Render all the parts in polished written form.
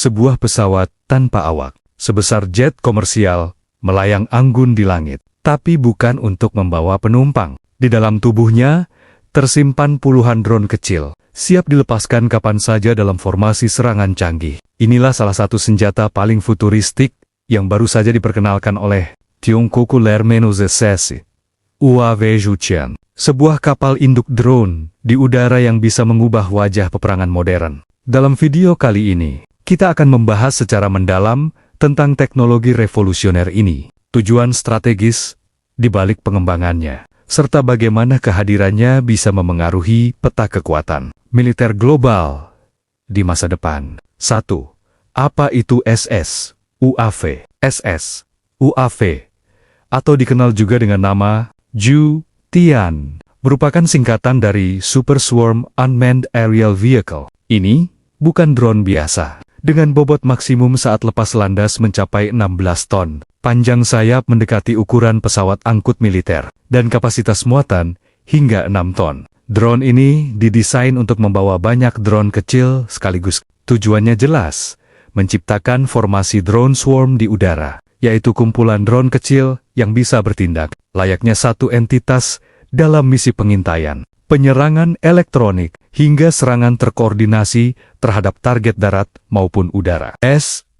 sebuah pesawat tanpa awak, sebesar jet komersial, melayang anggun di langit. Tapi bukan untuk membawa penumpang. Di dalam tubuhnya, tersimpan puluhan drone kecil, siap dilepaskan kapan saja dalam formasi serangan canggih. Inilah salah satu senjata paling futuristik yang baru saja diperkenalkan oleh Tiongkok Lermenuzesesi. UAV Zhuqian, sebuah kapal induk drone di udara yang bisa mengubah wajah peperangan modern. Dalam video kali ini, kita akan membahas secara mendalam tentang teknologi revolusioner ini, tujuan strategis di balik pengembangannya, serta bagaimana kehadirannya bisa memengaruhi peta kekuatan militer global di masa depan. 1. Apa itu SS, UAV? SS, UAV, atau dikenal juga dengan nama Zhuqian, merupakan singkatan dari Super Swarm Unmanned Aerial Vehicle. Ini bukan drone biasa, dengan bobot maksimum saat lepas landas mencapai 16 ton, panjang sayap mendekati ukuran pesawat angkut militer, dan kapasitas muatan hingga 6 ton. Drone ini didesain untuk membawa banyak drone kecil sekaligus. Tujuannya jelas, menciptakan formasi drone swarm di udara, yaitu kumpulan drone kecil yang bisa bertindak layaknya satu entitas dalam misi pengintaian, penyerangan elektronik, hingga serangan terkoordinasi terhadap target darat maupun udara.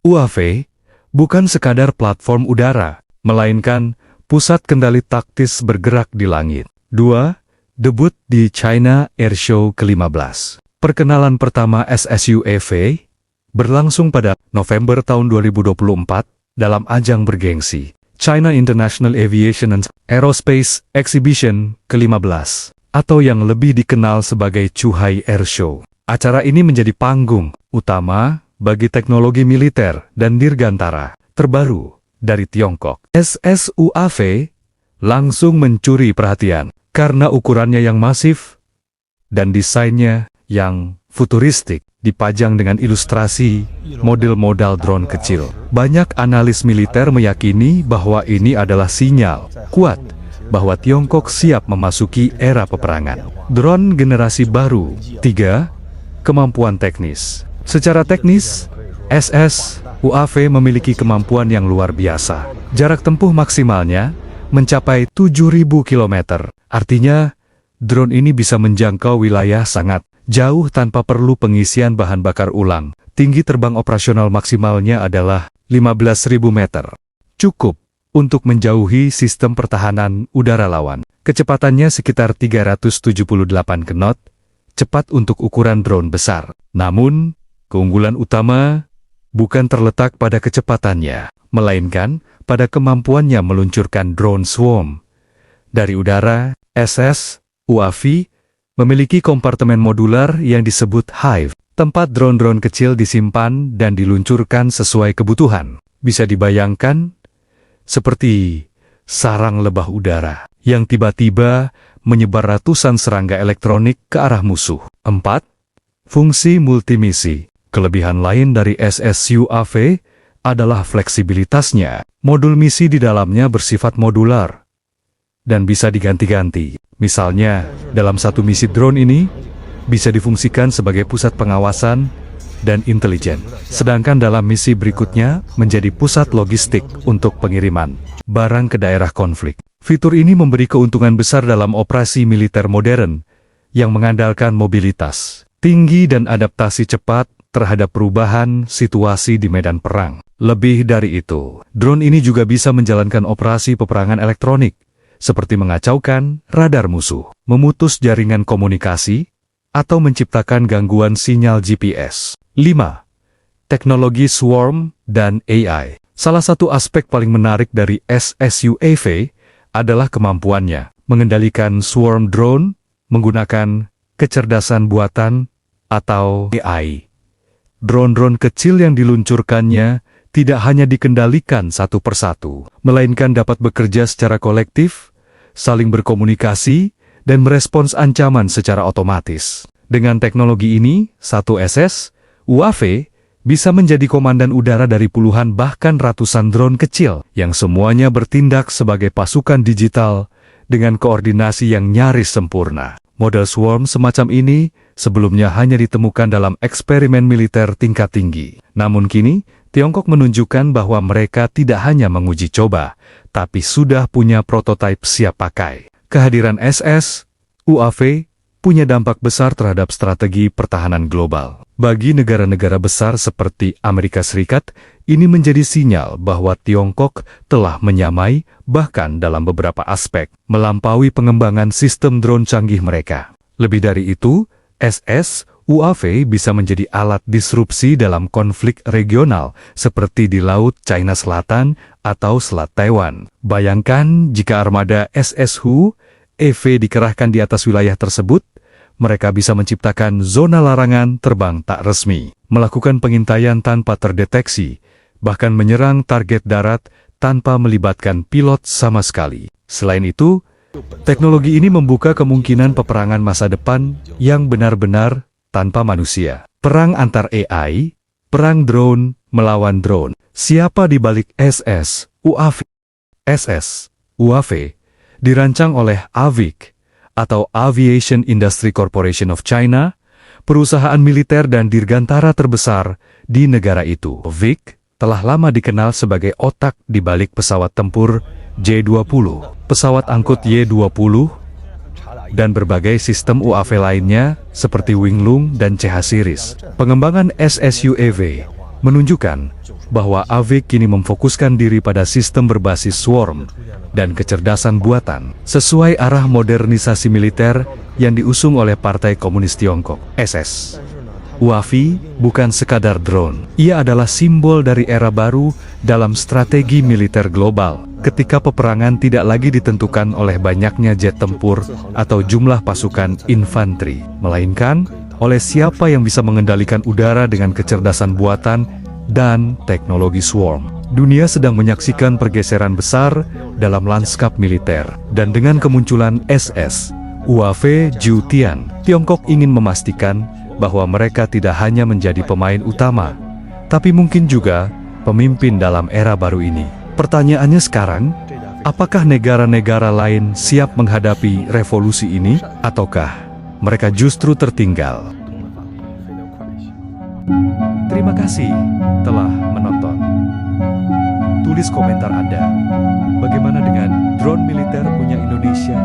UAV bukan sekadar platform udara, melainkan pusat kendali taktis bergerak di langit. 2. Debut di China Airshow ke-15. Perkenalan pertama SSUAV berlangsung pada November tahun 2024 dalam ajang bergengsi China International Aviation and Aerospace Exhibition ke-15, atau yang lebih dikenal sebagai Zhuhai Airshow. Acara ini menjadi panggung utama bagi teknologi militer dan dirgantara terbaru dari Tiongkok. SSUAV langsung mencuri perhatian karena ukurannya yang masif dan desainnya yang futuristik, dipajang dengan ilustrasi model-model drone kecil. Banyak analis militer meyakini bahwa ini adalah sinyal kuat bahwa Tiongkok siap memasuki era peperangan. Drone generasi baru. 3. Kemampuan teknis. Secara teknis, SSUAV memiliki kemampuan yang luar biasa. Jarak tempuh maksimalnya mencapai 7.000 km. Artinya, drone ini bisa menjangkau wilayah sangat jauh tanpa perlu pengisian bahan bakar ulang. Tinggi terbang operasional maksimalnya adalah 15.000 meter. Cukup untuk menjauhi sistem pertahanan udara lawan. Kecepatannya sekitar 378 knot, cepat untuk ukuran drone besar. Namun, keunggulan utama bukan terletak pada kecepatannya, melainkan pada kemampuannya meluncurkan drone swarm. Dari udara, SSUAV memiliki kompartemen modular yang disebut hive, tempat drone-drone kecil disimpan dan diluncurkan sesuai kebutuhan. Bisa dibayangkan seperti sarang lebah udara yang tiba-tiba menyebar ratusan serangga elektronik ke arah musuh. 4. Fungsi multimisi. Kelebihan lain dari SSUAV adalah fleksibilitasnya. Modul misi di dalamnya bersifat modular dan bisa diganti-ganti. Misalnya, dalam satu misi drone ini bisa difungsikan sebagai pusat pengawasan dan intelijen, sedangkan dalam misi berikutnya menjadi pusat logistik untuk pengiriman barang ke daerah konflik. Fitur ini memberi keuntungan besar dalam operasi militer modern yang mengandalkan mobilitas tinggi dan adaptasi cepat terhadap perubahan situasi di medan perang. Lebih dari itu, drone ini juga bisa menjalankan operasi peperangan elektronik, seperti mengacaukan radar musuh, memutus jaringan komunikasi, atau menciptakan gangguan sinyal GPS. 5. Teknologi swarm dan AI. Salah satu aspek paling menarik dari SSUAV adalah kemampuannya mengendalikan swarm drone menggunakan kecerdasan buatan atau AI. Drone-drone kecil yang diluncurkannya tidak hanya dikendalikan satu persatu, melainkan dapat bekerja secara kolektif, saling berkomunikasi, dan merespons ancaman secara otomatis. Dengan teknologi ini, satu SSUAV bisa menjadi komandan udara dari puluhan bahkan ratusan drone kecil yang semuanya bertindak sebagai pasukan digital dengan koordinasi yang nyaris sempurna. Model swarm semacam ini sebelumnya hanya ditemukan dalam eksperimen militer tingkat tinggi. Namun kini, Tiongkok menunjukkan bahwa mereka tidak hanya menguji coba, tapi sudah punya prototipe siap pakai. Kehadiran SS, UAV, punya dampak besar terhadap strategi pertahanan global. Bagi negara-negara besar seperti Amerika Serikat, ini menjadi sinyal bahwa Tiongkok telah menyamai, bahkan dalam beberapa aspek, melampaui pengembangan sistem drone canggih mereka. Lebih dari itu, SS, UAV bisa menjadi alat disrupsi dalam konflik regional seperti di Laut China Selatan atau Selat Taiwan. Bayangkan jika armada SSU, EV dikerahkan di atas wilayah tersebut, mereka bisa menciptakan zona larangan terbang tak resmi, melakukan pengintaian tanpa terdeteksi, bahkan menyerang target darat tanpa melibatkan pilot sama sekali. Selain itu, teknologi ini membuka kemungkinan peperangan masa depan yang benar-benar tanpa manusia. Perang antar AI, perang drone melawan drone. Siapa di balik SS, UAV? SS, UAV, dirancang oleh AVIC, atau Aviation Industry Corporation of China, perusahaan militer dan dirgantara terbesar di negara itu. AVIC telah lama dikenal sebagai otak di balik pesawat tempur J-20, pesawat angkut Y-20, dan berbagai sistem UAV lainnya seperti Winglung dan CH Series. Pengembangan SSUAV menunjukkan bahwa AVIC kini memfokuskan diri pada sistem berbasis swarm dan kecerdasan buatan sesuai arah modernisasi militer yang diusung oleh Partai Komunis Tiongkok, SS. UAV bukan sekadar drone. Ia adalah simbol dari era baru dalam strategi militer global, ketika peperangan tidak lagi ditentukan oleh banyaknya jet tempur atau jumlah pasukan infanteri, melainkan oleh siapa yang bisa mengendalikan udara dengan kecerdasan buatan dan teknologi swarm. Dunia sedang menyaksikan pergeseran besar dalam lanskap militer, dan dengan kemunculan SS, UAV Jiutian, Tiongkok ingin memastikan bahwa mereka tidak hanya menjadi pemain utama, tapi mungkin juga pemimpin dalam era baru ini. Pertanyaannya sekarang, apakah negara-negara lain siap menghadapi revolusi ini, ataukah mereka justru tertinggal? Terima kasih telah menonton. Tulis komentar Anda. Bagaimana dengan drone militer punya Indonesia?